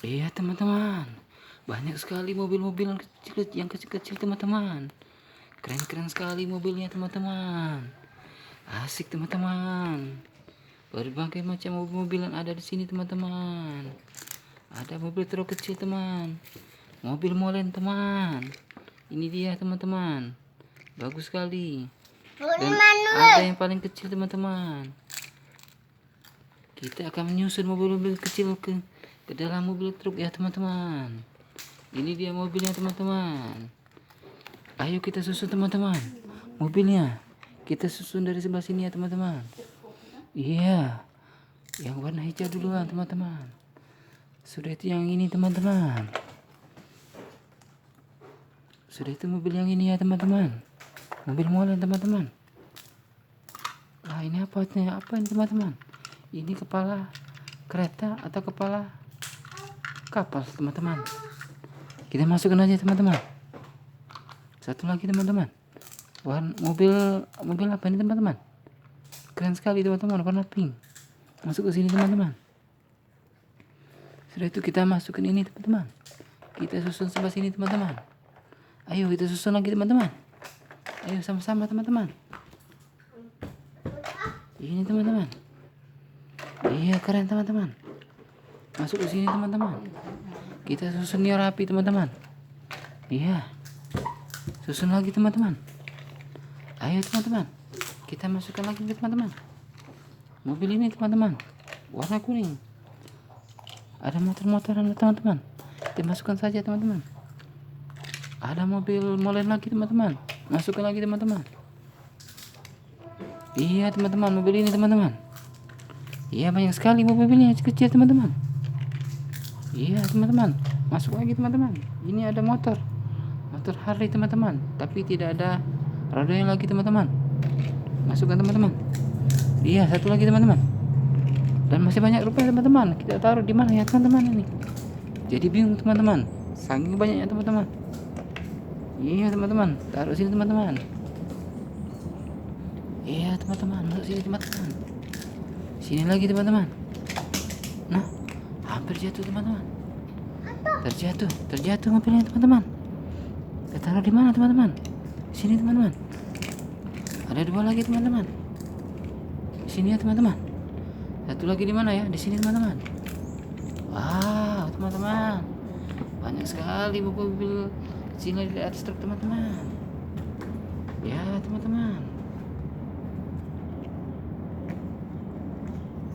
Iya teman-teman, banyak sekali mobil-mobil kecil yang kecil-kecil teman-teman. Keren-keren sekali mobilnya teman-teman. Asik teman-teman. Berbagai macam mobil-mobilan ada di sini teman-teman. Ada mobil truk kecil teman. Mobil molen teman. Ini dia teman-teman. Bagus sekali. Dan ada yang paling kecil teman-teman. Kita akan menyusun mobil-mobil kecil ke dalam mobil truk ya teman-teman. Ini dia mobilnya teman-teman. Ayo kita susun teman-teman. Mobilnya kita susun dari sebelah sini ya teman-teman. Iya, yang warna hijau duluan teman-teman. Sudah itu yang ini teman-teman. Sudah itu mobil yang ini ya teman-teman. Mobil molen teman-teman. Nah ini apa ini teman-teman? Ini kepala kereta atau kepala kapal teman-teman. Kita masukkan aja teman-teman. Satu lagi teman-teman. Mobil apa ini teman-teman? Keren sekali teman-teman, warna pink. Masuk ke sini teman-teman. Sudah itu kita masukin ini teman-teman. Kita susun sebelah sini teman-teman. Ayo kita susun lagi teman-teman. Ayo sama-sama teman-teman. Ini teman-teman. Iya keren teman-teman. Masuk ke sini teman-teman. Kita susunnya rapi teman-teman. Iya. Susun lagi teman-teman. Ayo teman-teman. Kita masukkan lagi teman-teman. Mobil ini teman-teman. Warna kuning. Ada motor-motoran teman-teman. Kita masukkan saja teman-teman. Ada mobil molen lagi teman-teman. Masukkan lagi teman-teman. Iya teman-teman, mobil ini teman-teman. Iya banyak sekali mobilnya kecil teman-teman. Iya teman-teman, masuk lagi teman-teman. Ini ada motor Harley teman-teman, tapi tidak ada rodanya lagi teman-teman. Masukkan teman-teman. Iya satu lagi teman-teman. Dan masih banyak rupanya teman-teman. Kita taruh di mana ya teman-teman ini? Jadi bingung teman-teman. Saking banyaknya teman-teman. Iya teman-teman, taruh sini teman-teman. Iya teman-teman, masuk sini teman-teman. Sini lagi teman-teman. Nah, hampir jatuh teman-teman. Terjatuh mobilnya teman-teman. Kita taruh di mana teman-teman? Sini teman-teman. Ada dua lagi teman-teman. Sini ya teman-teman. Satu lagi di mana ya? Di sini teman-teman. Wow teman-teman, banyak sekali mobil kecil di atas truk teman-teman. Ya teman-teman.